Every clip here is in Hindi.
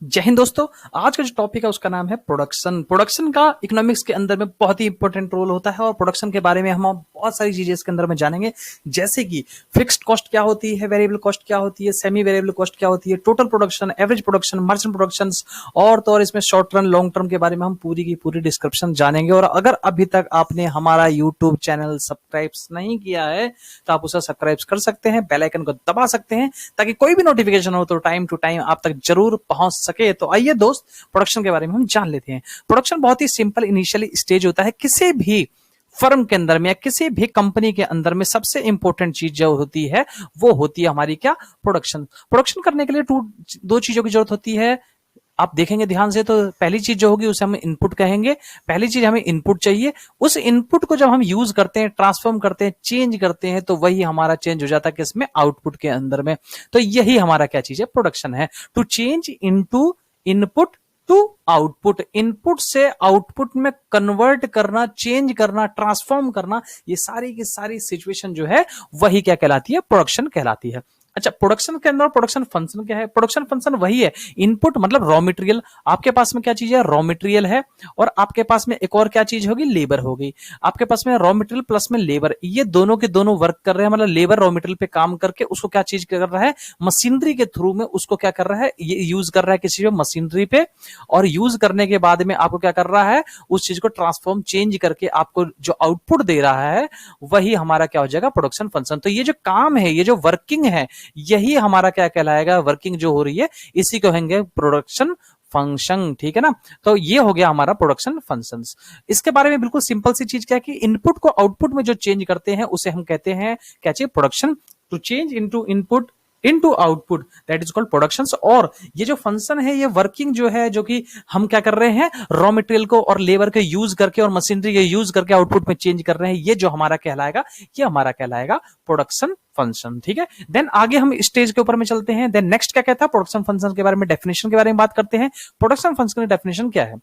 जय हिंद दोस्तों। आज का जो टॉपिक है उसका नाम है प्रोडक्शन। प्रोडक्शन का इकोनॉमिक्स के अंदर में बहुत ही इंपॉर्टेंट रोल होता है और प्रोडक्शन के बारे में हम बहुत सारी चीजें इसके अंदर में जानेंगे, जैसे कि फिक्स्ड कॉस्ट क्या होती है, वेरिएबल कॉस्ट क्या होती है, सेमी वेरिएबल कॉस्ट क्या होती है, total production, average production, margin production और तो और इसमें शॉर्ट रन लॉन्ग टर्म के बारे में हम पूरी की पूरी डिस्क्रिप्शन जानेंगे। और अगर अभी तक आपने हमारा यूट्यूब चैनल सब्सक्राइब नहीं किया है तो आप उसे सब्सक्राइब कर सकते हैं, बेल आइकन को दबा सकते हैं ताकि कोई भी नोटिफिकेशन हो तो टाइम टू टाइम आप तक जरूर पहुंच सके। तो आइए दोस्त, प्रोडक्शन के बारे में हम जान लेते हैं। प्रोडक्शन बहुत ही सिंपल इनिशियली स्टेज होता है किसी भी फर्म के अंदर में या किसी भी कंपनी के अंदर में। सबसे इंपॉर्टेंट चीज जो होती है वो होती है हमारी क्या, प्रोडक्शन। प्रोडक्शन करने के लिए दो चीजों की जरूरत होती है। आप देखेंगे ध्यान से तो पहली चीज जो होगी उसे हम इनपुट कहेंगे। पहली चीज हमें इनपुट चाहिए, उस इनपुट को जब हम यूज करते हैं, ट्रांसफॉर्म करते हैं, चेंज करते हैं तो वही हमारा चेंज हो जाता है किसमें, आउटपुट के अंदर में। तो यही हमारा क्या चीज है, प्रोडक्शन है। To change into input to output, input से आउटपुट में कन्वर्ट करना, चेंज करना, ट्रांसफॉर्म करना, ये सारी की सारी सिचुएशन जो है वही क्या कहलाती है, प्रोडक्शन कहलाती है। अच्छा, प्रोडक्शन के अंदर प्रोडक्शन फंक्शन क्या है? प्रोडक्शन फंक्शन वही है, इनपुट मतलब रॉ मटेरियल। आपके पास में क्या चीज है, रॉ मटेरियल है, और आपके पास में एक और क्या चीज होगी, लेबर होगी। आपके पास में रॉ मटेरियल प्लस में लेबर, ये दोनों के दोनों वर्क कर रहे हैं। मतलब लेबर रॉ मटेरियल पे काम करके उसको क्या चीज कर रहा है, मशीनरी के थ्रू में उसको क्या कर रहा है, ये यूज कर रहा है किसी मशीनरी पे, और यूज करने के बाद में आपको क्या कर रहा है, उस चीज को ट्रांसफॉर्म चेंज करके आपको जो आउटपुट दे रहा है वही हमारा क्या हो जाएगा, प्रोडक्शन फंक्शन। तो ये जो काम है, ये जो वर्किंग है, यही हमारा क्या कहलाएगा, वर्किंग जो हो रही है इसी को कहेंगे प्रोडक्शन फंक्शन। ठीक है ना। तो ये हो गया हमारा प्रोडक्शन फंक्शंस। इसके बारे में बिल्कुल सिंपल सी चीज क्या है कि इनपुट को आउटपुट में जो चेंज करते हैं उसे हम कहते हैं क्या चीज, production. To change into input into output, that is called production. और ये जो फंक्शन है, ये वर्किंग जो है, जो कि हम क्या कर रहे हैं, रॉ मटेरियल को और लेबर के यूज करके और मशीनरी के यूज करके आउटपुट में चेंज कर रहे हैं, ये जो हमारा कहलाएगा, ये हमारा कहलाएगा प्रोडक्शन फंक्शन। ठीक है। देन आगे हम स्टेज के ऊपर में चलते हैं। देन नेक्स्ट क्या कहता है, प्रोडक्शन फंक्शन के बारे में, डेफिनेशन के बारे में बात करते हैं। प्रोडक्शन फंक्शन की डेफिनेशन क्या है,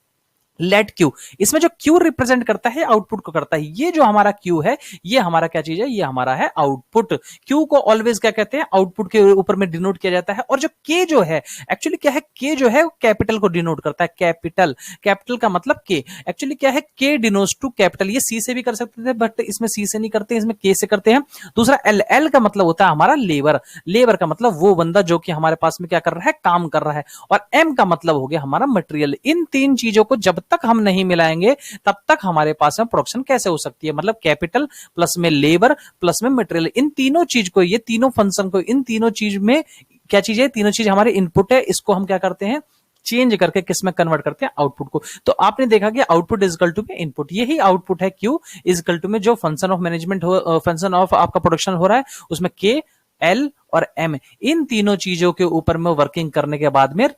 लेट क्यू। इसमें जो क्यू रिप्रेजेंट करता है आउटपुट को करता है। ये जो हमारा क्यू है, ये हमारा क्या चीज है, ये हमारा है आउटपुट। क्यू को ऑलवेज क्या कहते हैं, आउटपुट के ऊपर में डिनोट किया जाता है। और जो के जो है, एक्चुअली क्या है, के जो है कैपिटल को डिनोट करता है, कैपिटल। कैपिटल का मतलब के, एक्चुअली क्या है, के डिनोट्स टू कैपिटल। ये सी से भी कर सकते थे बट इसमें सी से नहीं करते, इसमें के से करते हैं। दूसरा एल, एल का मतलब होता है हमारा लेबर। लेबर का मतलब वो बंदा जो कि हमारे पास में क्या कर रहा है, काम कर रहा है। और एम का मतलब हो गया हमारा मटेरियल। इन तीन चीजों को जब तक हम नहीं मिलाएंगे तब तक हमारे पास में प्रोडक्शन कैसे हो सकती है। मतलब कैपिटल प्लस में लेबर प्लस में मटेरियल, इन तीनों चीज को, ये तीनों फंक्शन को, इन तीनों चीज में क्या चीज है, तीनों चीज हमारे इनपुट है। इसको हम क्या करते हैं, चेंज करके किस में कन्वर्ट करते हैं, आउटपुट को। तो आपने देखा कि output is equal to input, यही आउटपुट है क्यू इज इक्वल टू में जो फंक्शन ऑफ मैनेजमेंट हो, फंक्शन ऑफ आपका प्रोडक्शन हो रहा है, उसमें के, एल और एम, इन तीनों चीजों के ऊपर में वर्किंग करने के बाद में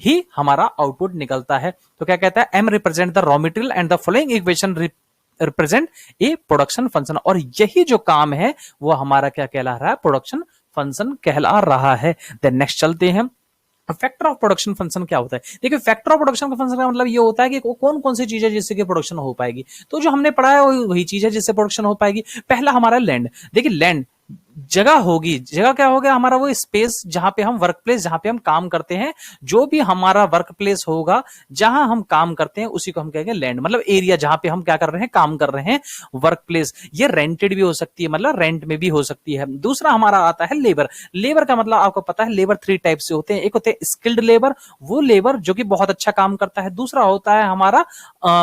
ही हमारा आउटपुट निकलता है। तो क्या कहता है, M represent the raw material and the following equation represent a production function. और यही जो काम है वो हमारा क्या कहला रहा है, प्रोडक्शन फंक्शन कहला रहा है। देन नेक्स्ट चलते हैं, फैक्टर ऑफ प्रोडक्शन फंक्शन क्या होता है। देखिए, फैक्टर ऑफ प्रोडक्शन का फंक्शन का मतलब ये होता है कि कौन कौन सी चीजें जिससे कि प्रोडक्शन हो पाएगी। तो जो हमने पढ़ा है वही चीज है जिससे प्रोडक्शन हो पाएगी। पहला हमारा लैंड। देखिए, लैंड जगह होगी। जगह क्या हो गया हमारा, वो स्पेस जहां पे हम वर्क प्लेस, जहां पे हम काम करते हैं, जो भी हमारा वर्क प्लेस होगा जहां हम काम करते हैं उसी को हम कहेंगे लैंड। मतलब एरिया जहां पे हम क्या कर रहे हैं, काम कर रहे हैं, वर्क प्लेस। ये रेंटेड भी हो सकती है, मतलब रेंट में भी हो सकती है। दूसरा हमारा आता है लेबर। लेबर का मतलब आपको पता है, लेबर थ्री टाइप से होते हैं। एक होते हैं स्किल्ड लेबर, वो लेबर जो कि बहुत अच्छा काम करता है। दूसरा होता है हमारा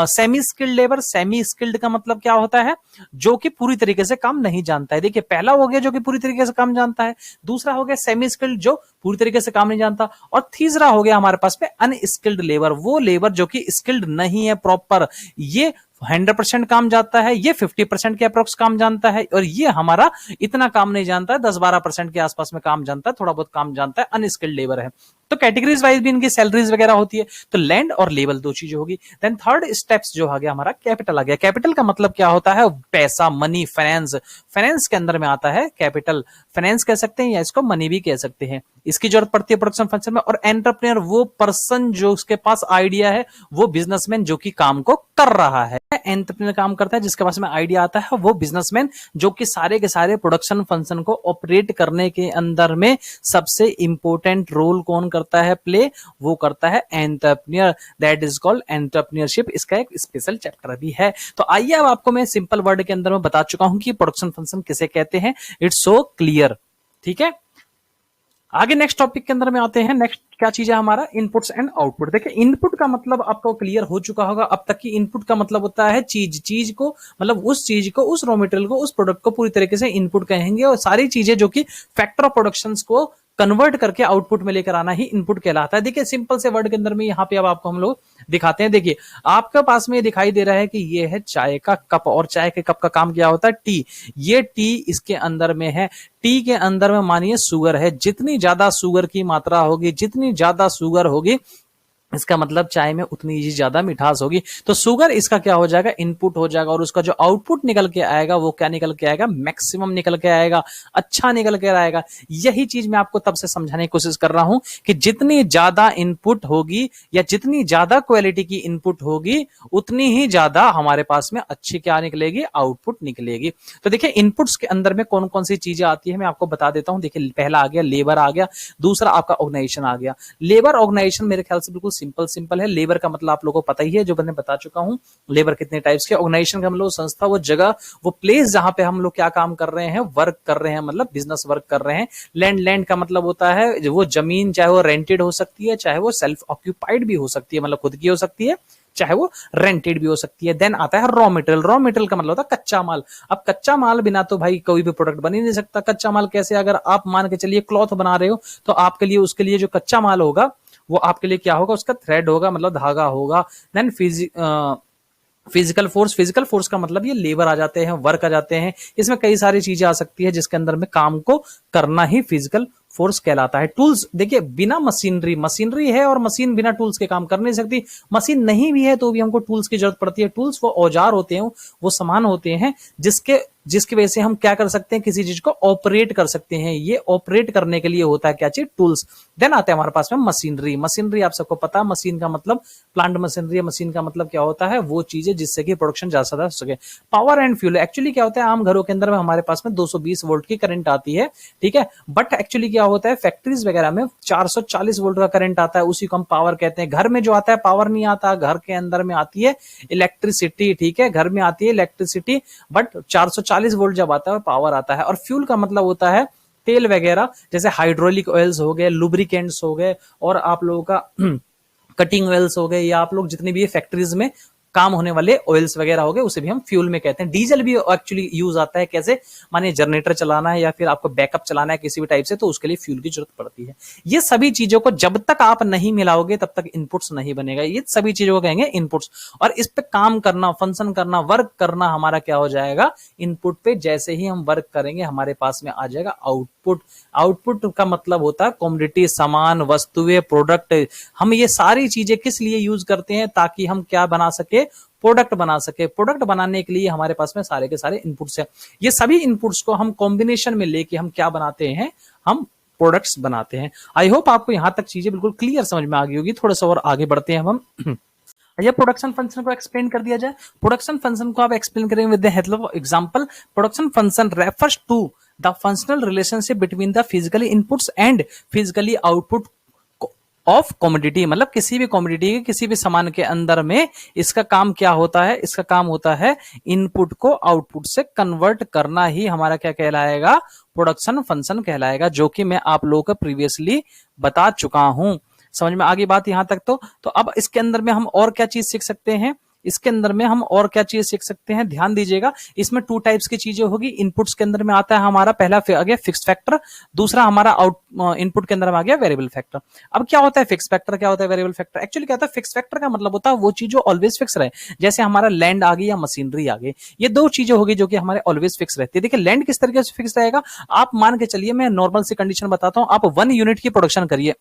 semi skilled labour. Semi skilled का मतलब क्या होता है, जो कि पूरी तरीके से काम नहीं जानता है। देखिए, पहला हो गया जो कि पूरी तरीके से काम जानता है, दूसरा हो गया सेमी स्किल्ड जो पूरी तरीके से काम नहीं जानता, और तीसरा हो गया हमारे पास में अनस्किल्ड लेबर। वो लेबर जो कि स्किल्ड नहीं है प्रॉपर, ये 100% काम जानता है, ये 50% के अप्रोक्स काम जानता है, और ये हमारा इतना काम नहीं जानता है, 10-12% के आसपास में काम जानता है, थोड़ा बहुत काम जानता है, अनस्किल्ड लेबर है। तो कैटेगरीज वाइज भी इनकी सैलरीज वगैरह होती है। तो लैंड और लेबर दो चीजें होगी। देन थर्ड स्टेप्स जो आ गया हमारा, कैपिटल आ गया। कैपिटल का मतलब क्या होता है, पैसा, मनी, फाइनेंस। फाइनेंस के अंदर में आता है कैपिटल। फाइनेंस कह सकते हैं या इसको मनी भी कह सकते हैं। इसकी जरूरत पड़ती है प्रोडक्शन फंक्शन में। और एंटरप्रेन्योर वो पर्सन जो उसके पास आइडिया है, वो बिजनेसमैन जो कि काम को कर रहा है। है? एंटरप्रेन्योर काम करता है जिसके पास में आइडिया आता है, वो बिजनेसमैन जो कि सारे के सारे प्रोडक्शन फंक्शन को ऑपरेट करने के अंदर में सबसे इंपॉर्टेंट रोल कौन करता है प्ले? वो करता है entrepreneur. That is called entrepreneurship. इसका एक स्पेशल चैप्टर भी है। तो आइए अब आपको मैं सिंपल वर्ड के अंदर में बता चुका हूं कि प्रोडक्शन फंक्शन किसे कहते हैं। It's so clear. ठीक है, आगे नेक्स्ट टॉपिक के अंदर में आते हैं। नेक्स्ट क्या चीज है हमारा? Inputs and output. देखिए इनपुट का मतलब आपको क्लियर हो चुका होगा अब तक कि इनपुट का मतलब होता है चीज को, मतलब उस चीज को, उस रॉ मटेरियल को, उस प्रोडक्ट को पूरी तरीके से इनपुट कहेंगे, और सारी चीजें जो कि फैक्टर ऑफ प्रोडक्शन को कन्वर्ट करके आउटपुट में लेकर आना ही इनपुट कहलाता है। देखिए सिंपल से वर्ड के अंदर में यहाँ पे अब आपको हम लोग दिखाते हैं। देखिए आपके पास में दिखाई दे रहा है कि ये है चाय का कप, और चाय के कप का काम क्या होता है? टी। ये टी इसके अंदर में है। टी के अंदर में मानिए शुगर है। जितनी ज्यादा शुगर की मात्रा होगी, जितनी ज्यादा शुगर होगी, इसका मतलब चाय में उतनी ही ज्यादा मिठास होगी। तो शुगर इसका क्या हो जाएगा? इनपुट हो जाएगा, और उसका जो आउटपुट निकल के आएगा वो क्या निकल के आएगा? मैक्सिमम निकल के आएगा, अच्छा निकल के आएगा। यही चीज मैं आपको तब से समझाने की कोशिश कर रहा हूं कि जितनी ज्यादा इनपुट होगी या जितनी ज्यादा क्वालिटी की इनपुट होगी, उतनी ही ज्यादा हमारे पास में अच्छी क्या निकलेगी? आउटपुट निकलेगी। तो देखिए इनपुट्स के अंदर में कौन कौन सी चीजें आती है मैं आपको बता देता हूं। देखिए पहला आ गया लेबर आ गया, दूसरा आपका ऑर्गेनाइजेशन आ गया। लेबर ऑर्गेनाइजेशन मेरे ख्याल से बिल्कुल सिंपल है। लेबर का मतलब आप लोगों को पता ही है, जो मैंने बता चुका हूं। लेबर कितने टाइप्स के। ऑर्गेनाइजेशन का मतलब संस्था, वो जगह, वो प्लेस जहां पे हम लोग क्या काम कर रहे हैं? वर्क कर रहे हैं, मतलब बिजनेस वर्क कर रहे हैं। लैंड का मतलब होता है वो जमीन, चाहे वो रेंटेड हो सकती है, चाहे वो सेल्फ ऑक्यूपाइड भी हो सकती है, मतलब खुद की हो सकती है, चाहे वो रेंटेड भी हो सकती है। देन आता है रॉ मटेरियल। रॉ मटेरियल का मतलब होता है कच्चा माल। अब कच्चा माल बिना तो भाई कोई भी प्रोडक्ट बन ही नहीं सकता। कच्चा माल कैसे? अगर आप मान के चलिए क्लॉथ बना रहे हो, तो आपके लिए उसके लिए जो कच्चा माल होगा वो आपके लिए क्या होगा? उसका थ्रेड होगा, मतलब धागा होगा। देन फिजिकल फोर्स का मतलब ये लेबर आ जाते हैं, वर्क आ जाते हैं। इसमें कई सारी चीजें आ सकती है जिसके अंदर में काम को करना ही फिजिकल फोर्स कहलाता है। टूल्स, देखिए बिना मशीनरी है और मशीन बिना टूल्स के काम कर नहीं सकती। मशीन नहीं भी है तो भी हमको टूल्स की जरूरत पड़ती है। टूल्स वो औजार होते हैं, वो सामान होते हैं जिसके वजह से हम क्या कर सकते हैं? किसी चीज को ऑपरेट कर सकते हैं। ये ऑपरेट करने के लिए होता है क्या चीज? टूल्स। देन आते हैं हमारे पास में मशीनरी आप सबको पता है। मशीन का मतलब प्लांट मशीनरी। मशीन का मतलब क्या होता है? वो चीजें जिससे कि प्रोडक्शन ज्यादा हो सके। पावर एंड फ्यूल, एक्चुअली क्या होता है? आम घरों के अंदर में हमारे पास में 220 वोल्ट की करंट आती है, ठीक है। बट एक्चुअली क्या होता है? फैक्ट्रीज वगैरह में 440 वोल्ट का करंट आता है, उसी को हम पावर कहते हैं। घर में जो आता है पावर नहीं आता, घर के अंदर में आती है इलेक्ट्रिसिटी, ठीक है। घर में आती है इलेक्ट्रिसिटी, बट 440 वोल्ट जब आता है पावर आता है। और फ्यूल का मतलब होता है तेल वगैरह, जैसे हाइड्रोलिक ऑयल्स हो गए, लुब्रिकेंट्स हो गए, और आप लोगों का कटिंग ऑयल्स हो गए, या आप लोग जितने भी फैक्ट्रीज में काम होने वाले ऑयल्स वगैरह हो गए, उसे भी हम फ्यूल में कहते हैं। डीजल भी एक्चुअली यूज आता है। कैसे? माने जनरेटर चलाना है या फिर आपको बैकअप चलाना है किसी भी टाइप से, तो उसके लिए फ्यूल की जरूरत पड़ती है। ये सभी चीजों को जब तक आप नहीं मिलाओगे तब तक इनपुट्स नहीं बनेगा। ये सभी चीजों को कहेंगे इनपुट्स। और इस पे काम करना, फंक्शन करना, वर्क करना हमारा क्या हो जाएगा? इनपुट पे। जैसे ही हम वर्क करेंगे हमारे पास में आ जाएगा आउटपुट। आउटपुट का मतलब होता है कमोडिटी, सामान, वस्तुएं, प्रोडक्ट। हम ये सारी चीजें किस लिए यूज करते हैं? ताकि हम क्या बना सके? प्रोडक्ट बना सके। प्रोडक्ट बनाने के लिए हमारे पास में सारे के सारे इनपुट्स हैं। ये सभी इनपुट्स को हम कॉम्बिनेशन में लेके हम क्या बनाते हैं? हम प्रोडक्ट्स बनाते हैं। आई होप आपको यहां तक चीजें बिल्कुल क्लियर समझ में आ गई होगी। थोड़ा सा और आगे बढ़ते हैं हम। ये प्रोडक्शन फंक्शन को एक्सप्लेन कर दिया जाए। प्रोडक्शन फंक्शन को आप एक्सप्लेन करेंगे with the help of example. Production function refers to the functional relationship between the physically inputs and physically output of commodity. मतलब किसी भी कॉमोडिटी के, किसी भी सामान के अंदर में इसका काम क्या होता है? इसका काम होता है इनपुट को आउटपुट से कन्वर्ट करना ही हमारा क्या कहलाएगा? प्रोडक्शन फंक्शन कहलाएगा, जो कि मैं आप लोगों को प्रीवियसली बता चुका हूं। समझ में आ गई बात यहां तक? तो अब इसके अंदर में हम और क्या चीज सीख सकते हैं? इसके अंदर में हम और क्या चीज सीख सकते हैं? ध्यान दीजिएगा, इसमें 2 टाइप्स की चीजें होगी। इनपुट्स के अंदर में आता है हमारा पहला आ गया फिक्स फैक्टर, दूसरा हमारा इनपुट के अंदर में आ गया वेरिएबल फैक्टर। अब क्या होता है फिक्स फैक्टर, क्या होता है वेरिएबल फैक्टर? एक्चुअली क्या होता है? फिक्स फैक्टर का मतलब होता है वो चीज जो ऑलवेज फिक्स रहे। जैसे हमारा लैंड आ गई या मशीनरी आ गई, ये 2 चीजें होगी जो कि हमारे ऑलवेज फिक्स रहती है। देखिए लैंड किस तरीके से फिक्स रहेगा? आप मान के चलिए, मैं नॉर्मल सी कंडीशन बताता हूं। आप 1 यूनिट की प्रोडक्शन करिए,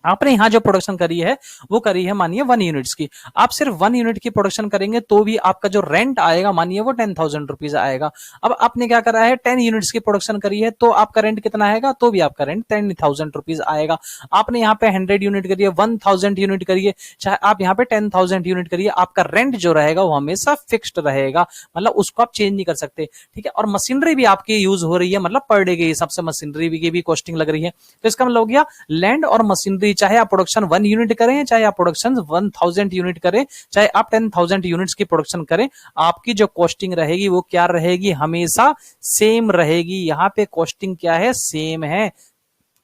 आपने यहाँ जो प्रोडक्शन करी है वो करी है मानिए 1 यूनिट्स की। आप सिर्फ 1 यूनिट की प्रोडक्शन करेंगे तो भी आपका जो रेंट आएगा मानिए वो 10,000 रुपीज आएगा। अब आपने क्या करा है 10 यूनिट्स की प्रोडक्शन करी है तो आपका रेंट कितना आएगा, तो भी आपका रेंट 10,000 रुपीज आएगा। आपने यहाँ पे 100 यूनिट करिए, 1000 यूनिट करिए, चाहे आप यहाँ पे 10,000 यूनिट करिए, आपका रेंट जो रहेगा वो हमेशा फिक्स्ड रहेगा, मतलब उसको आप चेंज नहीं कर सकते। ठीक है, और मशीनरी भी आपकी यूज हो रही है, मतलब पर डे के हिसाब से मशीनरी की भी कॉस्टिंग लग रही है। तो इसका मतलब हो गया लैंड और मशीनरी, चाहे आप प्रोडक्शन 1 यूनिट करें, चाहे आप प्रोडक्शन 1000 यूनिट करें, चाहे आप 10,000 यूनिट्स की प्रोडक्शन करें, आपकी जो कॉस्टिंग रहेगी वो क्या रहेगी, हमेशा सेम रहेगी। यहां पे कॉस्टिंग क्या है, सेम है।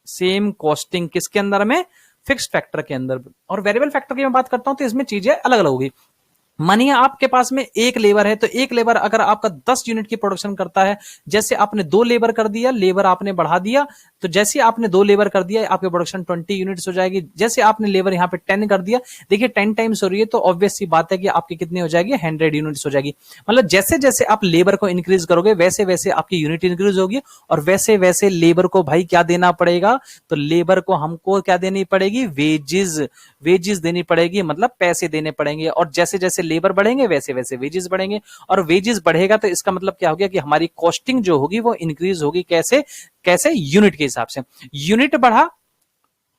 सेम कॉस्टिंग किसके अंदर में, फिक्स्ड फैक्टर के अंदर। और वेरिएबल फैक्टर की मैं बात करता हूं तो इसमें चीजें अलग अलग होगी। मानिए आपके पास में एक लेबर है, तो एक लेबर अगर आपका 10 यूनिट की प्रोडक्शन करता है, जैसे आपने 2 लेबर कर दिया, लेबर आपने बढ़ा दिया, तो जैसे आपने 2 लेबर कर दिया आपकी प्रोडक्शन 20 यूनिट्स हो जाएगी। जैसे आपने लेबर यहाँ पे 10 कर दिया, देखिए 10 टाइम्स हो रही है, तो ऑब्वियस सी बात है कि आपकी कितनी हो जाएगी, 100 यूनिट्स हो जाएगी। मतलब जैसे जैसे आप लेबर को इंक्रीज करोगे वैसे वैसे आपकी यूनिट इंक्रीज होगी, और वैसे वैसे लेबर को भाई क्या देना पड़ेगा, तो लेबर को हमको क्या देनी पड़ेगी, वेजेस। वेजेस देनी पड़ेगी, मतलब पैसे देने पड़ेंगे, और जैसे जैसे लेबर बढ़ेंगे वैसे वैसे वेजेस बढ़ेंगे, और वेजेस बढ़ेगा तो इसका मतलब क्या हो गया कि हमारी कॉस्टिंग जो होगी वो इंक्रीज होगी। कैसे, कैसे, यूनिट के हिसाब से। यूनिट बढ़ा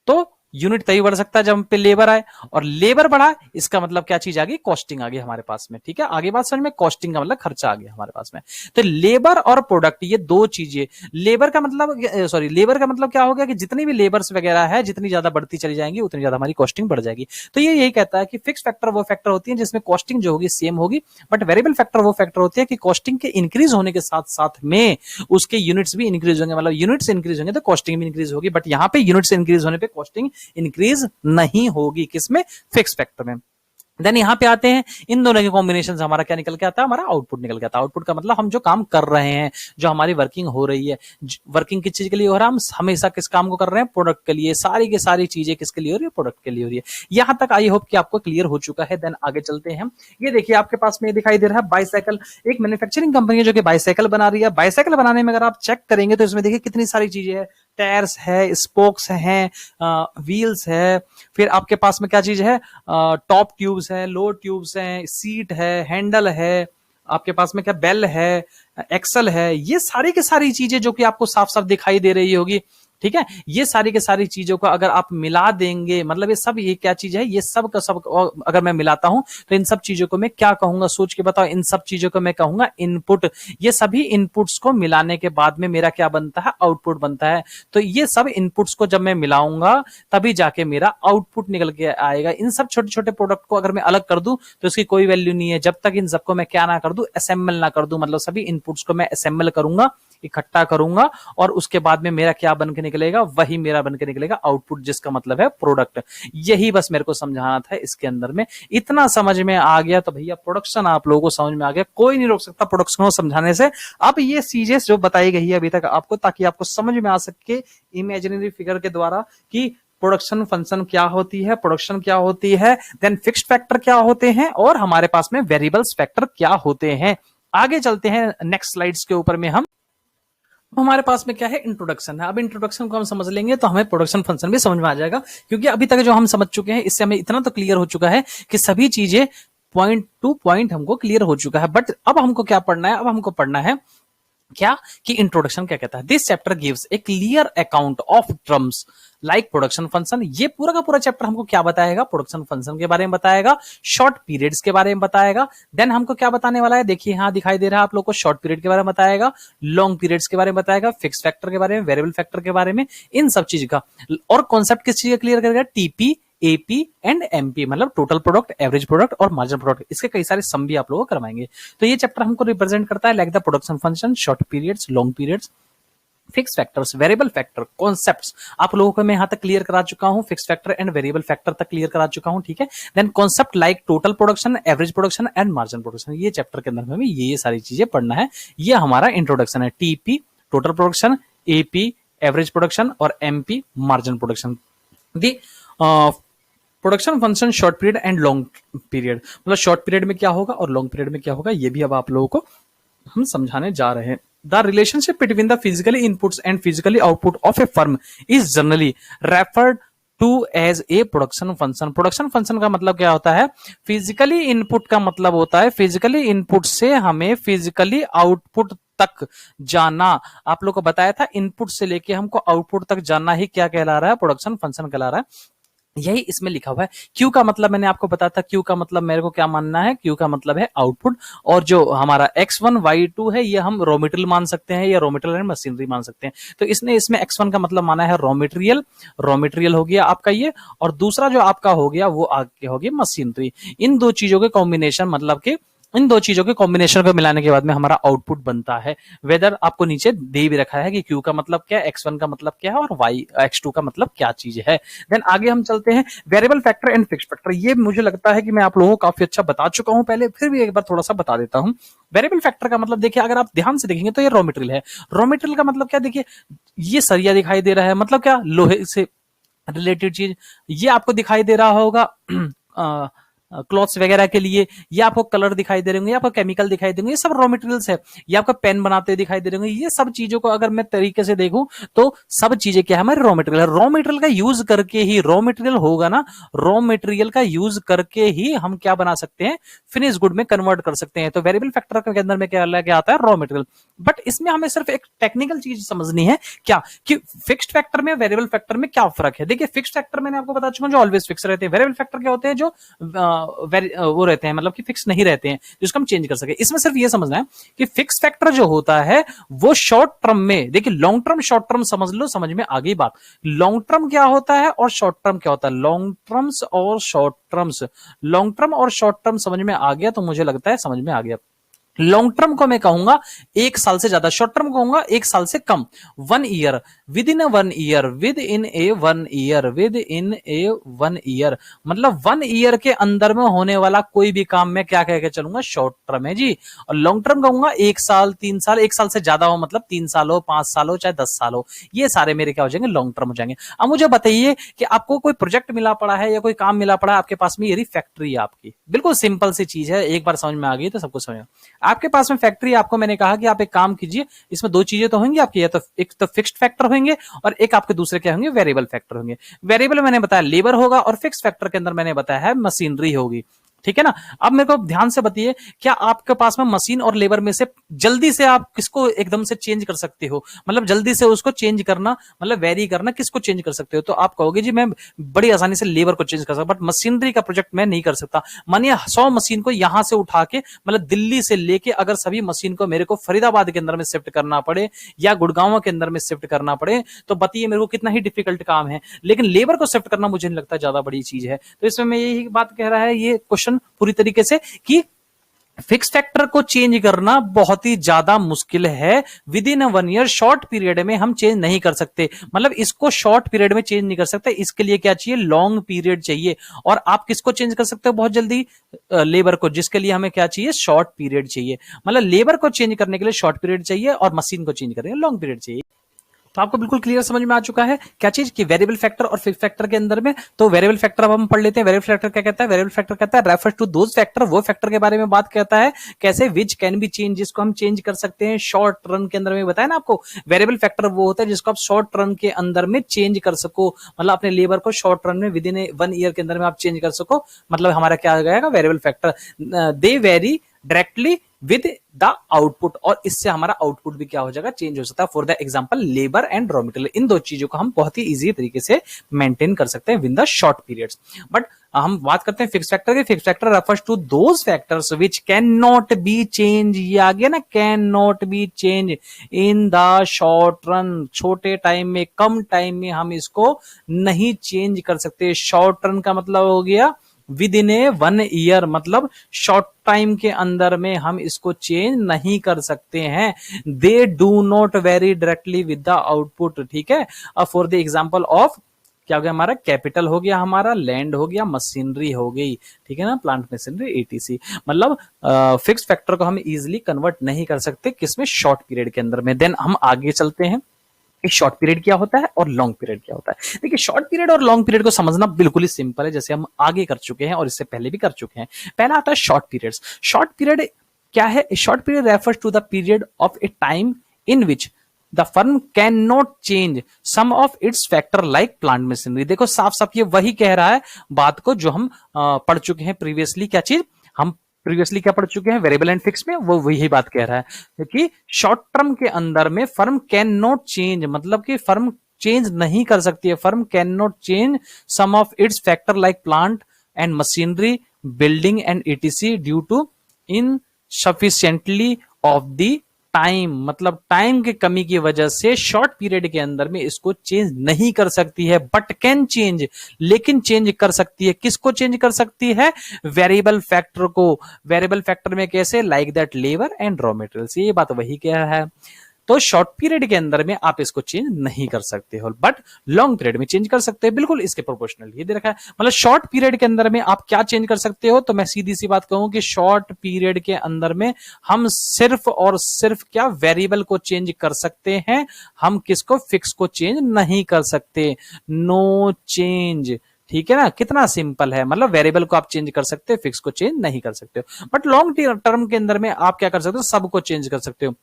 तो यूनिट तभी बढ़ सकता है जब पे लेबर आए, और लेबर बढ़ा इसका मतलब क्या चीज आ गई, कॉस्टिंग आ गई हमारे पास में। ठीक है, आगे बात समझ में, कॉस्टिंग का मतलब खर्चा आ गया हमारे पास में। तो लेबर और प्रोडक्ट ये दो चीजें, लेबर का मतलब लेबर का मतलब क्या हो गया कि जितनी भी लेबर्स वगैरह है जितनी ज्यादा बढ़ती चली जाएंगी उतनी ज्यादा हमारी कॉस्टिंग बढ़ जाएगी। तो ये यही कहता है कि फिक्स फैक्टर वो फैक्टर होती है जिसमें कॉस्टिंग जो होगी सेम होगी, बट वेरिएबल फैक्टर वो फैक्टर होती है कि कॉस्टिंग के इंक्रीज होने के साथ साथ में उसके यूनिट्स भी इंक्रीज होंगे, मतलब यूनिट्स इंक्रीज होंगे तो कॉस्टिंग भी इंक्रीज होगी। बट यहाँ पे यूनिट्स इंक्रीज होने पे कॉस्टिंग इंक्रीज नहीं होगी, किसमें, फिक्स फैक्टर में। देन यहां पे आते हैं, इन दोनों के कॉम्बिनेशन से हमारा क्या निकल के आता है, हमारा आउटपुट निकल के आता है। आउटपुट का मतलब हम जो काम कर रहे हैं, जो हमारी वर्किंग हो रही है, वर्किंग किस चीज के लिए हो रहा है, हम हमेशा किस काम को कर रहे हैं, प्रोडक्ट के लिए। सारी की सारी चीजें किसके लिए हो रही है, प्रोडक्ट के लिए हो रही है। यहां तक आई होप कि आपको क्लियर हो चुका है। देन आगे चलते हैं। ये देखिए आपके पास में दिखाई दे रहा है बाईसाइकिल, एक मैन्युफैक्चरिंग कंपनी है जो कि बाईसाइकिल बना रही है। बाईसाइकिल बनाने में अगर आप चेक करेंगे तो इसमें देखिए कितनी सारी चीजें है, टायर्स है, स्पोक्स हैं, व्हील्स है, फिर आपके पास में क्या चीज है, टॉप ट्यूब्स है, लो ट्यूब्स हैं, सीट है, हैंडल है, आपके पास में क्या बेल है, एक्सल है। ये सारी की सारी चीजें जो कि आपको साफ साफ दिखाई दे रही होगी। ठीक है, ये सारी के सारी चीजों को अगर आप मिला देंगे, मतलब ये सब, ये क्या चीज है, ये सब का सब अगर मैं मिलाता हूं तो इन सब चीजों को मैं क्या कहूंगा, सोच के बताओ। इन सब चीजों को मैं कहूंगा इनपुट। ये सभी इनपुट्स को मिलाने के बाद में मेरा क्या बनता है, आउटपुट बनता है। तो ये सब इनपुट्स को जब मैं मिलाऊंगा तभी जाके मेरा आउटपुट निकल के आएगा। इन सब छोटे छोटे प्रोडक्ट को अगर मैं अलग कर दूं तो इसकी कोई वैल्यू नहीं है जब तक इन सबको मैं क्या ना कर दूं, असेंबल ना कर दूं। मतलब सभी इनपुट्स को मैं असेंबल करूंगा, इकट्ठा करूंगा, और उसके बाद में मेरा क्या बन के निकलेगा, वही मेरा बन के निकलेगा आउटपुट, जिसका मतलब है प्रोडक्ट। यही बस मेरे को समझाना था इसके अंदर में। इतना समझ में आ गया तो भैया प्रोडक्शन आप लोगों को समझ में आ गया, कोई नहीं रोक सकता प्रोडक्शन को समझाने से। अब ये चीजें जो बताई गई है अभी तक आपको, ताकि आपको समझ में आ सके इमेजिनरी फिगर के द्वारा कि प्रोडक्शन फंक्शन क्या होती है, प्रोडक्शन क्या होती है, देन फिक्स्ड फैक्टर क्या होते हैं, और हमारे पास में वेरिएबल्स फैक्टर क्या होते हैं। आगे चलते हैं नेक्स्ट स्लाइड्स के ऊपर में। हम हमारे पास में क्या है, इंट्रोडक्शन है। अब इंट्रोडक्शन को हम समझ लेंगे तो हमें प्रोडक्शन फंक्शन भी समझ में आ जाएगा, क्योंकि अभी तक जो हम समझ चुके हैं इससे हमें इतना तो क्लियर हो चुका है कि सभी चीजें पॉइंट टू पॉइंट हमको क्लियर हो चुका है। बट अब हमको क्या पढ़ना है, अब हमको पढ़ना है क्या कि इंट्रोडक्शन क्या कहता है। This chapter gives A clear account of terms like production function. ये पूरा का पूरा चैप्टर हमको क्या बताएगा, प्रोडक्शन फंक्शन के बारे में बताएगा, शॉर्ट पीरियड्स के बारे में बताएगा। देन हमको क्या बताने वाला है, देखिए यहां दिखाई दे रहा है आप लोग को, शॉर्ट पीरियड के बारे में बताएगा, लॉन्ग पीरियड्स के बारे में बताएगा, फिक्स फैक्टर के बारे में, वेरिएबल फैक्टर के बारे में, इन सब चीज का। और कॉन्सेप्ट किस चीज का क्लियर करेगा, टीपी, एपी एंड एमपी, मतलब टोटल प्रोडक्ट, एवरेज प्रोडक्ट और मार्जिन प्रोडक्ट। इसके कई सारे सम भी आप लोगों को करवाएंगे। तो ये चैप्टर हमको रिप्रेजेंट करता है like the production function, short periods, long periods, fix factors, variable factor, concepts आप लोगों को मैं यहां तक क्लियर करा चुका हूं। Fix factor and variable factor तक क्लियर करा चुका हूं। ठीक है, then concept like total production, average production and margin production. ये चैप्टर के अंदर में ये सारी चीजें पढ़ना है। ये हमारा इंट्रोडक्शन है। TP total production, AP average production और MP margin production. The production function short period and long period, मतलब शॉर्ट पीरियड में क्या होगा और लॉन्ग पीरियड में क्या होगा, ये भी अब आप लोगों को हम समझाने जा रहे हैं। The relationship between the physically inputs and physically output of a firm is generally referred to as a production function. Production function का मतलब क्या होता है? फिजिकली इनपुट का मतलब होता है फिजिकली इनपुट से हमें फिजिकली आउटपुट तक जाना। आप लोग को बताया था इनपुट से लेके हमको आउटपुट तक जाना ही क्या कहला रहा है? प्रोडक्शन फंक्शन कहला रहा है। यही इसमें लिखा हुआ है। क्यू का मतलब मैंने आपको बताया था, क्यू का मतलब मेरे को क्या मानना है? क्यू का मतलब है आउटपुट, और जो हमारा X1 Y2 है ये हम रॉ मटेरियल मान सकते हैं या रॉ मटेरियल एंड मशीनरी मान सकते हैं। तो इसने इसमें X1 का मतलब माना है रॉ मटेरियल, रॉ मटेरियल हो गया आपका ये, और दूसरा जो आपका हो गया वो आगे हो गया मशीनरी। इन दो चीजों के कॉम्बिनेशन मतलब कि इन दो चीजों के कॉम्बिनेशन को मिलाने के बाद में हमारा आउटपुट बनता है। वेदर आपको नीचे दे भी रखा है कि क्यू का मतलब क्या है, X1 का मतलब क्या है और वाई X2 का मतलब क्या चीज है। देन आगे हम चलते हैं variable factor and fixed factor. ये मुझे लगता है कि मैं आप लोगों को काफी अच्छा बता चुका हूं पहले, फिर भी एक बार थोड़ा सा बता देता हूं। वेरिएबल फैक्टर का मतलब देखिए, अगर आप ध्यान से देखेंगे तो ये रॉ मटेरियल है। रॉ मटेरियल का मतलब क्या? देखिए ये सरिया दिखाई दे रहा है, मतलब क्या? लोहे से रिलेटेड चीज। ये आपको दिखाई दे रहा होगा क्लॉथ्स वगैरह के लिए, ये आपको कलर दिखाई दे रहे होंगे, आपको केमिकल दिखाई देंगे, ये सब रॉ मटेरियल्स है। ये आपका पेन बनाते दिखाई दे रहे होंगे। ये सब चीजों को अगर मैं तरीके से देखूं तो सब चीजें क्या है? हमारे रॉ मटेरियल है। रॉ मटेरियल का यूज करके ही, रॉ मटेरियल होगा ना, रॉ मटेरियल का यूज करके ही हम क्या बना सकते हैं? फिनिश गुड में कन्वर्ट कर सकते हैं। तो वेरिएबल फैक्टर के अंदर में क्या आता है? Raw material. बट इसमें हमें सिर्फ एक टेक्निकल चीज समझनी है, क्या कि फिक्स्ड फैक्टर में वेरिएबल फैक्टर में क्या फर्क है। देखिए फिक्स्ड फैक्टर मैंने आपको बता चुका हूं जो ऑलवेज फिक्स रहते हैं। वेरिएबल फैक्टर क्या होते हैं? जो वो रहते हैं, मतलब कि फिक्स नहीं रहते हैं, जिसको हम चेंज कर सके। इसमें सिर्फ ये समझना है कि फिक्स फैक्टर जो होता है वो शॉर्ट टर्म में, देखिए लॉन्ग टर्म शॉर्ट टर्म समझ लो, समझ में आ गई बात। लॉन्ग टर्म क्या होता है और शॉर्ट टर्म क्या होता है? लॉन्ग टर्म्स और शॉर्ट टर्म्स, लॉन्ग टर्म और शॉर्ट टर्म समझ में आ गया तो मुझे लगता है समझ में आ गया। लॉन्ग टर्म को मैं कहूंगा 1 साल से ज्यादा, शॉर्ट टर्म कहूंगा 1 साल से कम। 1 year, with in 1 year, with in A 1 year, with in A 1 year, मतलब 1 ईयर के अंदर में होने वाला कोई भी काम मैं क्या कह के चलूंगा? शॉर्ट टर्म है जी। और लॉन्ग टर्म कहूंगा 1 साल, 3 साल, 1 साल से ज्यादा हो, मतलब 3 साल हो, 5 साल हो, चाहे 10 साल हो, ये सारे मेरे क्या हो जाएंगे? लॉन्ग टर्म हो जाएंगे। अब मुझे बताइए कि आपको कोई प्रोजेक्ट मिला पड़ा है या कोई काम मिला पड़ा है आपके पास में, ये फैक्ट्री है आपकी, बिल्कुल सिंपल सी चीज है, एक बार समझ में आ गई तो सबको समझ में। आपके पास में फैक्ट्री, आपको मैंने कहा कि आप एक काम कीजिए, इसमें दो चीजें तो होंगी आपकी, या तो एक तो फिक्स्ड फैक्टर होंगे और एक आपके दूसरे क्या होंगे? वेरिएबल फैक्टर होंगे। वेरिएबल मैंने बताया लेबर होगा और फिक्स्ड फैक्टर के अंदर मैंने बताया है मशीनरी होगी। ठीक है ना? अब मेरे को ध्यान से बताइए, क्या आपके पास में मशीन और लेबर में से जल्दी से आप किसको एकदम से चेंज कर सकते हो? मतलब जल्दी से उसको चेंज करना, मतलब वेरी करना, किसको चेंज कर सकते हो? तो आप कहोगे जी मैं बड़ी आसानी से लेबर को चेंज कर सकता, बट मशीनरी का प्रोजेक्ट मैं नहीं कर सकता। मानिए 100 मशीन को यहां से उठा के, मतलब दिल्ली से लेके अगर सभी मशीन को मेरे को फरीदाबाद के अंदर में शिफ्ट करना पड़े या गुड़गांव के अंदर में शिफ्ट करना पड़े, तो बताइए मेरे को कितना ही डिफिकल्ट काम है। लेकिन लेबर को शिफ्ट करना मुझे नहीं लगता ज्यादा बड़ी चीज है। तो इसमें मैं यही बात कह रहा है ये क्वेश्चन पूरी तरीके से, कि फिक्स फैक्टर को चेंज करना बहुत ही ज्यादा मुश्किल है। With in 1 year, short period में हम चेंज नहीं कर सकते, मतलब इसको शॉर्ट पीरियड में चेंज नहीं कर सकते। इसके लिए क्या चाहिए? लॉन्ग पीरियड चाहिए। और आप किसको चेंज कर सकते हो बहुत जल्दी? लेबर को, जिसके लिए हमें क्या चाहिए? शॉर्ट पीरियड चाहिए। मतलब लेबर को चेंज करने के लिए शॉर्ट पीरियड चाहिए और मशीन को चेंज करने के लिए लॉन्ग पीरियड चाहिए। तो आपको बिल्कुल क्लियर समझ में आ चुका है क्या चीज? कि वेरिएबल फैक्टर और फिक्स्ड फैक्टर के अंदर में। तो वेरिएबल फैक्टर अब हम पढ़ लेते हैं। वेरिएबल फैक्टर क्या कहता है? वेरिएबल फैक्टर कहता है रेफर्स टू दोज फैक्टर, वो फैक्टर के बारे में बात करता है कैसे विच कैन बी चेंज, जिसको हम चेंज कर सकते हैं शॉर्ट रन के अंदर में। बताया ना आपको, वेरिएबल फैक्टर वो होता है जिसको आप शॉर्ट रन के अंदर में चेंज कर सको, मतलब अपने लेबर को शॉर्ट रन में विद इन 1 ईयर के अंदर में आप चेंज कर सको, मतलब हमारा क्या आ जाएगा? Variable factor. They very directly with the output, और इससे हमारा आउटपुट भी क्या हो जाएगा? चेंज हो सकता है। For the example labour and raw material, इन दो चीजों को हम बहुत ही इजी तरीके से मेंटेन कर सकते हैं with the short periods. But हम बात करते हैं फिक्स फैक्टर की। Fix factor refers to those factors which can not be change, ये आ गया ना, can not be change in the short run, छोटे टाइम में, कम टाइम में हम इसको नहीं चेंज कर सकते। शॉर्ट रन का मतलब हो गया विद इन ए 1 ईयर, मतलब शॉर्ट टाइम के अंदर में हम इसको चेंज नहीं कर सकते हैं। They do not very directly with the output. ठीक है। अब फॉर द एग्जांपल ऑफ क्या हो गया? हमारा कैपिटल हो गया, हमारा लैंड हो गया, मशीनरी हो गई, ठीक है ना, प्लांट मशीनरी एटीसी। मतलब फिक्स फैक्टर को हम इजिली कन्वर्ट नहीं कर सकते किसमें? शॉर्ट पीरियड के अंदर में। देन हम आगे चलते हैं, शॉर्ट पीरियड क्या होता है और लॉन्ग पीरियड क्या होता है। देखिए शॉर्ट पीरियड और लॉन्ग पीरियड को समझना बिल्कुल ही सिंपल है, जैसे हम आगे कर चुके हैं और इससे पहले भी कर चुके हैं। पहला आता है शॉर्ट पीरियड्स। शॉर्ट पीरियड क्या है? Short period refers to the period of a time in which the firm can not change some of its factor like plant machinery. देखो साफ साफ ये वही कह रहा है बात को जो हम पढ़ चुके हैं प्रीवियसली। क्या चीज हम प्रीवियसली क्या पढ़ चुके हैं वेरिएबल एंड फिक्स में, वो वही बात कह रहा है कि शॉर्ट टर्म के अंदर में फर्म कैन नॉट चेंज, मतलब कि फर्म चेंज नहीं कर सकती है, firm can not change some of its factor like plant and machinery building and etc due to insufficiently of the time, मतलब टाइम की कमी की वजह से शॉर्ट पीरियड के अंदर में इसको चेंज नहीं कर सकती है, बट कैन चेंज, लेकिन चेंज कर सकती है। किसको चेंज कर सकती है? वेरिएबल फैक्टर को। वेरिएबल फैक्टर में कैसे? Like that labour and raw materials. ये बात वही कह रहा है। तो शॉर्ट पीरियड के अंदर में आप इसको चेंज नहीं कर सकते हो, बट लॉन्ग पीरियड में चेंज कर सकते हैं, बिल्कुल इसके प्रोपोर्शनल। ये दे रखा है, मतलब शॉर्ट पीरियड के अंदर में आप क्या चेंज कर सकते हो? तो मैं सीधी सी बात कहूं कि शॉर्ट पीरियड के अंदर में हम सिर्फ और सिर्फ क्या वेरिएबल को चेंज कर सकते हैं, हम किसको? फिक्स को चेंज नहीं कर सकते। नो चेंज, ठीक है ना? कितना सिंपल है, मतलब वेरिएबल को आप चेंज कर सकते हो, फिक्स को चेंज नहीं कर सकते हो। बट लॉन्ग टर्म के अंदर में आप क्या कर सकते हो? सबको चेंज कर सकते हो।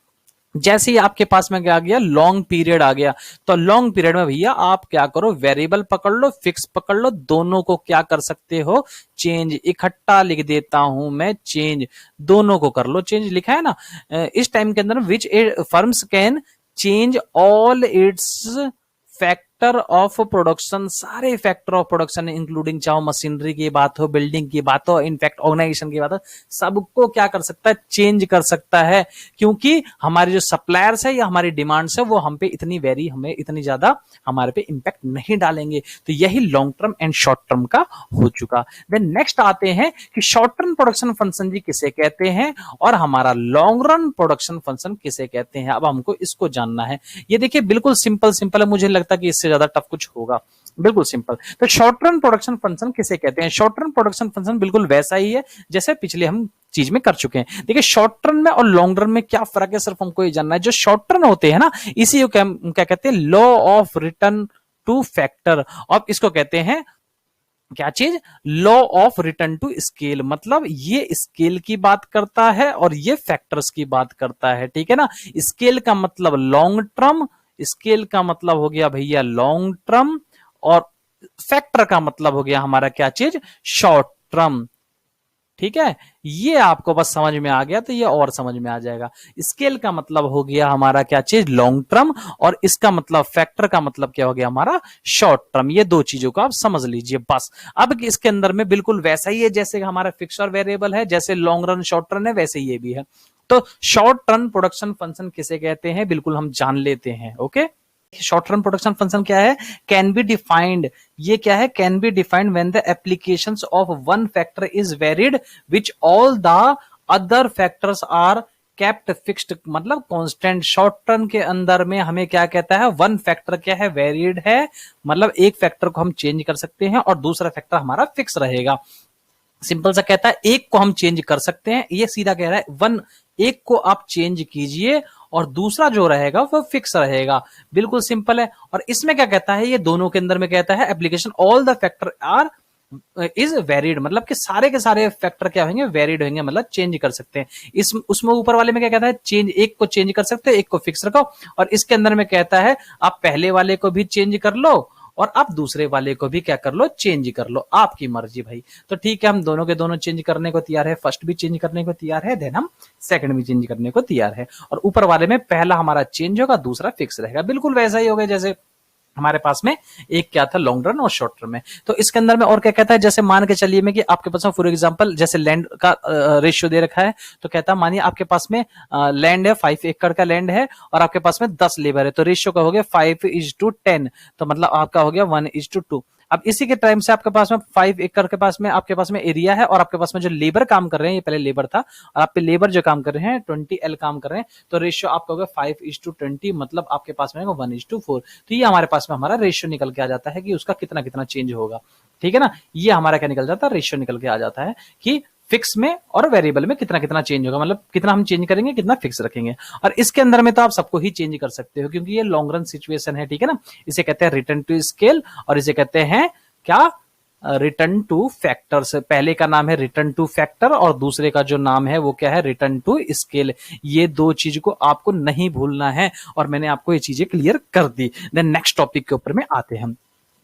जैसे ही आपके पास में क्या आ गया? लॉन्ग पीरियड आ गया, तो लॉन्ग पीरियड में भैया आप क्या करो? वेरिएबल पकड़ लो, फिक्स पकड़ लो, दोनों को क्या कर सकते हो? चेंज। इकट्ठा लिख देता हूं मैं, चेंज, दोनों को कर लो चेंज। लिखा है ना इस टाइम के अंदर, which firms can change all its factor of production, सारे फैक्टर ऑफ प्रोडक्शन इंक्लूडिंग, चाहे मशीनरी की बात हो, बिल्डिंग की बात हो, इनफैक्ट ऑर्गेनाइजेशन की बात हो, सबको क्या कर सकता है? चेंज कर सकता है। क्योंकि हमारे जो सप्लायर्स है या हमारी डिमांड्स है वो हम पे इतनी वेरी, हमें इतनी ज्यादा हमारे पे इंपैक्ट नहीं डालेंगे। तो यही long term and short term का हो चुका। देन नेक्स्ट आते हैं कि शॉर्ट टर्म प्रोडक्शन फंक्शन जी किसे कहते हैं और हमारा लॉन्ग रन प्रोडक्शन फंक्शन किसे कहते हैं। अब हमको इसको जानना है। ये देखिए बिल्कुल सिंपल सिंपल है, मुझे लगता कि इससे ज्यादा टफ कुछ होगा। बिल्कुल सिंपल। तो शॉर्ट रन प्रोडक्शन फंक्शन किसे कहते हैं? शॉर्ट रन प्रोडक्शन फंक्शन बिल्कुल वैसा ही है जैसे पिछले हम चीज में कर चुके हैं। देखिए शॉर्ट रन में और लॉन्ग रन में क्या फर्क है, सिर्फ हमको ये जानना है। जो शॉर्ट रन होते हैं ना, इसी को क्या कहते हैं? Law of return to factor. अब इसको कहते हैं क्या चीज? Law of return to scale. मतलब ये स्केल की बात करता है और ये फैक्टर्स की बात करता है, ठीक है ना? स्केल का मतलब लॉन्ग टर्म, स्केल का मतलब हो गया भैया लॉन्ग टर्म, और फैक्टर का मतलब हो गया हमारा क्या चीज? Short term. ठीक है, ये आपको बस समझ में आ गया तो ये और समझ में आ जाएगा। स्केल का मतलब हो गया हमारा क्या चीज? लॉन्ग टर्म, और इसका मतलब फैक्टर का मतलब क्या हो गया? हमारा शॉर्ट टर्म। ये दो चीजों को आप समझ लीजिए बस। अब इसके अंदर में बिल्कुल वैसा ही है जैसे हमारा फिक्स और वेरिएबल है, जैसे लॉन्ग रन शॉर्ट रन है, वैसे ये भी है। तो शॉर्ट टर्म प्रोडक्शन फंक्शन किसे कहते हैं बिल्कुल हम जान लेते हैं। Okay, short term production function क्या है? Can be defined. ये क्या है? Can be defined when the applications of one factor is varied which all the other factors are kept fixed, मतलब कांस्टेंट। शॉर्ट टर्म के अंदर में हमें क्या कहता है? वन फैक्टर क्या है? वेरिड है, मतलब एक फैक्टर को हम चेंज कर सकते हैं और दूसरा फैक्टर हमारा फिक्स रहेगा। सिंपल सा कहता है एक को हम चेंज कर सकते हैं, ये सीधा कह रहा है वन, एक को आप चेंज कीजिए और दूसरा जो रहेगा वो फिक्स रहेगा। बिल्कुल सिंपल है। और इसमें क्या कहता है? ये दोनों के अंदर में कहता है application all the factor are is varied, मतलब कि सारे के सारे फैक्टर क्या होंगे? वेरिड होंगे, मतलब चेंज कर सकते हैं। इस उसमें ऊपर वाले में क्या कहता है? चेंज, एक को चेंज कर सकते हैं, एक को फिक्स रखो। और इसके अंदर में कहता है आप पहले वाले को भी चेंज कर लो और आप दूसरे वाले को भी क्या कर लो? चेंज कर लो, आपकी मर्जी भाई। तो ठीक है, हम दोनों के दोनों चेंज करने को तैयार है। फर्स्ट भी चेंज करने को तैयार है, देन हम सेकंड भी चेंज करने को तैयार है। और ऊपर वाले में पहला हमारा चेंज होगा, दूसरा फिक्स रहेगा। बिल्कुल वैसा ही होगा जैसे हमारे पास में एक क्या था? लॉन्ग रन और शॉर्ट रन में। तो इसके अंदर में और क्या कहता है? जैसे मान के चलिए में कि आपके पास में फॉर एग्जांपल जैसे लैंड का रेशियो दे रखा है, तो कहता है मानिए आपके पास में लैंड है, 5 एकड़ का लैंड है और आपके पास में 10 लेबर है, तो रेशियो का हो गया 5:10, तो मतलब आपका हो गया 1:2। अब इसी के टाइम से आपके पास में 5 एकड़ के पास में आपके पास में एरिया है और आपके पास में जो लेबर काम कर रहे हैं, ये पहले लेबर था और आप पे लेबर जो काम कर रहे हैं 20L काम कर रहे हैं, तो रेशियो आपका होगा 5:20, मतलब आपके पास में 1:4। तो ये हमारे पास में हमारा रेशियो निकल के आ जाता है कि उसका कितना कितना चेंज होगा। ठीक है ना, ये हमारा क्या निकल जाता है? रेशियो निकल के आ जाता है कि फिक्स में और वेरिएबल में कितना कितना चेंज होगा, मतलब कितना हम चेंज करेंगे, कितना फिक्स रखेंगे। और इसके अंदर में तो आप सबको ही चेंज कर सकते हो क्योंकि ये लॉन्ग रन सिचुएशन है। ठीक है ना, इसे कहते हैं रिटर्न टू स्केल और इसे कहते हैं क्या? Return two factors. पहले का नाम है रिटर्न टू फैक्टर और दूसरे का जो नाम है वो क्या है, रिटर्न टू स्केल। ये दो चीज को आपको नहीं भूलना है और मैंने आपको ये चीजें क्लियर कर दी। देन नेक्स्ट टॉपिक के ऊपर में आते हैं।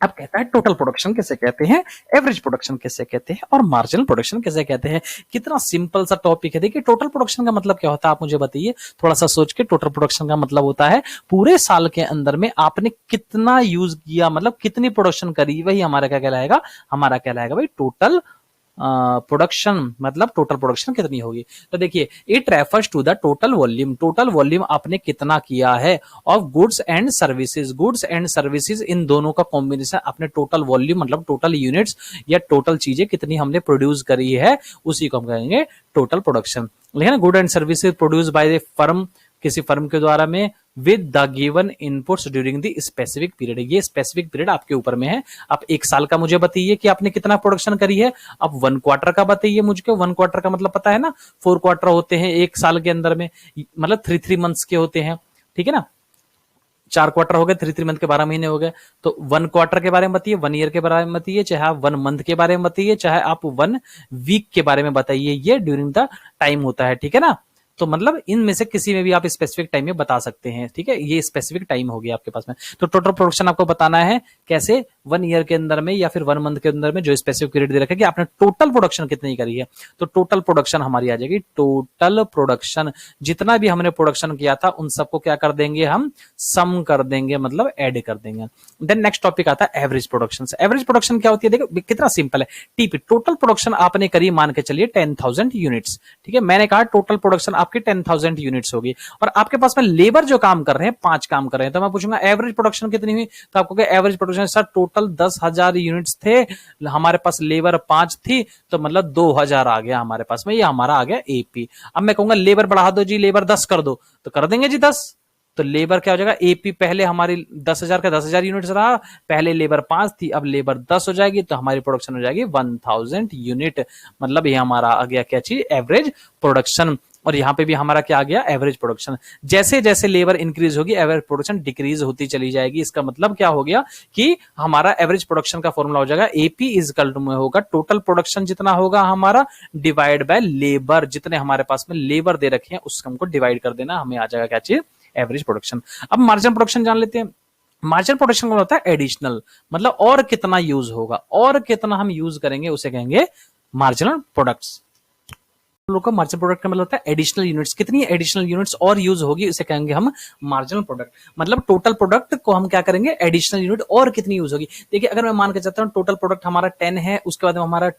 अब कहता है टोटल प्रोडक्शन किसे कहते हैं, एवरेज प्रोडक्शन किसे कहते हैं और मार्जिनल प्रोडक्शन किसे कहते हैं। कितना सिंपल सा टॉपिक है। देखिए टोटल प्रोडक्शन का मतलब क्या होता है आप मुझे बताइए थोड़ा सा सोच के। टोटल प्रोडक्शन का मतलब होता है पूरे साल के अंदर में आपने कितना यूज किया, मतलब कितनी प्रोडक्शन करी, वही हमारा क्या कहलाएगा, हमारा कहलाएगा भाई टोटल प्रोडक्शन। मतलब टोटल प्रोडक्शन कितनी होगी। तो देखिए it refers to the total volume, total volume आपने कितना किया है of goods and services. Goods and services इन दोनों का कॉम्बिनेशन आपने टोटल वॉल्यूम मतलब टोटल यूनिट्स या टोटल चीजें कितनी हमने प्रोड्यूस करी है उसी को हम कहेंगे टोटल प्रोडक्शन। लेकिन good and services produce by the firm, किसी फर्म के द्वारा में with the given inputs during the specific period. ये स्पेसिफिक पीरियड आपके ऊपर में है। आप एक साल का मुझे बताइए कि आपने कितना प्रोडक्शन करी है। अब 1 क्वार्टर का बताइए मुझको। 1 क्वार्टर का मतलब पता है ना, 4 क्वार्टर होते हैं एक साल के अंदर में, मतलब 3 मंथ्स के होते हैं, ठीक है ना। 4 क्वार्टर हो गए, 3 मंथ के 12 महीने हो गए। तो 1 क्वार्टर के बारे में बताइए, 1 ईयर के बारे में बताइए, चाहे आप 1 मंथ के बारे में बताइए, चाहे आप 1 वीक के बारे में बताइए, ये ड्यूरिंग द टाइम होता है, ठीक है ना। तो मतलब इनमें से किसी में भी आप स्पेसिफिक टाइम में बता सकते हैं, ठीक है। ये स्पेसिफिक टाइम हो गया आपके पास में। तो टोटल प्रोडक्शन आपको बताना है कैसे, 1 ईयर के अंदर में या फिर 1 मंथ के अंदर में जो स्पेसिफिक पीरियड दे रखा है कि आपने टोटल प्रोडक्शन कितनी करी है। तो टोटल प्रोडक्शन हमारी आ जाएगी, टोटल प्रोडक्शन जितना भी हमने प्रोडक्शन किया था उन सबको क्या कर देंगे हम, सम कर देंगे, मतलब ऐड कर देंगे। देन नेक्स्ट टॉपिक आता है एवरेज प्रोडक्शन। एवरेज प्रोडक्शन क्या होती है, देखो कितना सिंपल है। टीपी टोटल प्रोडक्शन आपने करी मान के चलिए 10,000 यूनिट्स, ठीक है। मैंने कहा टोटल प्रोडक्शन आपकी 10,000 यूनिट्स होगी और आपके पास में लेबर जो काम कर रहे हैं 5 काम कर रहे हैं। तो मैं पूछूंगा एवरेज प्रोडक्शन कितनी हुई, तो आपको average production sir total 10,000 units थे, हमारे पास लेबर 5 थी, तो मतलब 2,000 आ गया हमारे पास में, ये हमारा आ गया एपी। अब मैं कहूंगा लेबर बढ़ा दो जी, लेबर 10 कर दो, तो कर देंगे जी 10। तो लेबर क्या हो जाएगा, एपी पहले हमारी 10,000 का 10,000 यूनिट्स रहा, पहले लेबर 5 थी, अब लेबर 10 हो जाएगी, तो हमारी प्रोडक्शन हो जाएगी 1,000 यूनिट। मतलब ये हमारा आ गया क्या चीज, एवरेज प्रोडक्शन। और यहां पे भी हमारा क्या आ गया, एवरेज प्रोडक्शन। जैसे जैसे लेबर इंक्रीज होगी एवरेज प्रोडक्शन डिक्रीज होती चली जाएगी। इसका मतलब क्या हो गया कि हमारा एवरेज प्रोडक्शन का फॉर्मूला हो जाएगा एपी इज इक्वल टू में होगा टोटल प्रोडक्शन जितना होगा हमारा डिवाइड बाय लेबर, जितने हमारे पास में लेबर दे रखे हैं उसको हमको डिवाइड कर देना, हमें आ जाएगा क्या चीज, एवरेज प्रोडक्शन। अब मार्जिनल प्रोडक्शन जान लेते हैं। मार्जिनल प्रोडक्शन होता है एडिशनल, मतलब और कितना यूज होगा, और कितना हम यूज करेंगे उसे कहेंगे मार्जिनल प्रोडक्ट्स। लोग का मार्जिनल प्रोडक्ट का मतलब होता है एडिशनल यूनिट्स, कितनी एडिशनल यूनिट्स और यूज होगी उसे कहेंगे हम मार्जिनल प्रोडक्ट। मतलब टोटल प्रोडक्ट को हम क्या करेंगे, एडिशनल यूनिट और कितनी यूज होगी। देखिए अगर मैं मान के चलता हूँ टोटल प्रोडक्ट हमारा 10 है, उसके बाद हमारा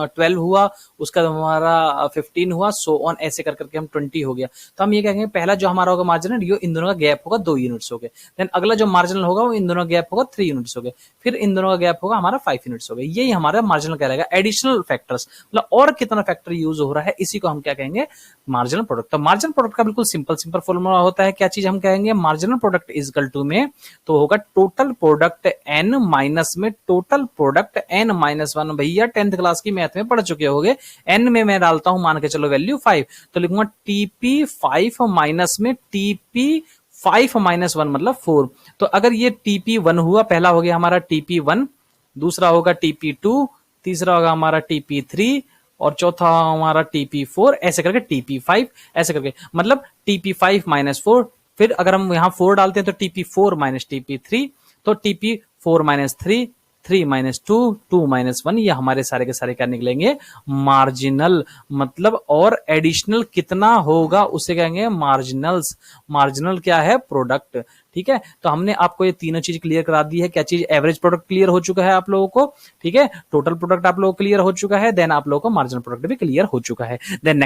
12 हुआ, उसका हमारा 15 हुआ, सो ऑन ऐसे कर करके हम 20 हो गया। तो हम ये कहेंगे पहला जो हमारा होगा मार्जिनल, ये इन दोनों का गैप होगा 2 यूनिट्स हो गए। देन अगला जो मार्जिनल होगा वो इन दोनों का गैप होगा 3 यूनिट्स हो गए। फिर इन दोनों का गैप होगा हमारा 5 यूनिट्स हो गए। यही हमारा मार्जिनल कहलाएगा, एडिशनल फैक्टर्स, मतलब और कितना फैक्टर यूज हो रहा है, इसी को हम क्या कहेंगे, मार्जिनल प्रोडक्ट। तो मार्जिनल प्रोडक्ट का बिल्कुल सिंपल फॉर्मूला होता है, क्या चीज हम कहेंगे, marginal product is equal to में तो होगा टोटल प्रोडक्ट एन माइनस में टोटल प्रोडक्ट एन माइनस 1। भैया 10th क्लास की मैथ में पढ़ चुके होगे। एन में मैं डालता हूं मान के चलो वैल्यू 5, तो लिखूंगा टीपी 5 माइनस में टीपी 5 माइनस 1 मतलब 4। तो अगर ये टीपी 1 हुआ, पहला हो गया हमारा टीपी 1, दूसरा होगा टीपी 2, तीसरा होगा हमारा टीपी 3 और चौथा हमारा TP4, ऐसे करके TP5, ऐसे करके मतलब TP5 माइनस 4। फिर अगर हम यहां 4 डालते हैं तो TP4 माइनस TP3, तो TP4 माइनस 3, 3 माइनस 2, 2 माइनस 1, ये हमारे सारे के सारे क्या निकलेंगे, मार्जिनल। मतलब और एडिशनल कितना होगा उसे कहेंगे मार्जिनल्स। मार्जिनल क्या है, प्रोडक्ट, ठीक है। तो हमने आपको ये तीनों चीज क्लियर करा दी है। क्या चीज, एवरेज प्रोडक्ट क्लियर हो चुका है आप लोगों को, ठीक है। टोटल प्रोडक्ट आप लोगों को क्लियर हो चुका है, देन आप लोगों को मार्जिनल प्रोडक्ट भी क्लियर हो चुका है। देन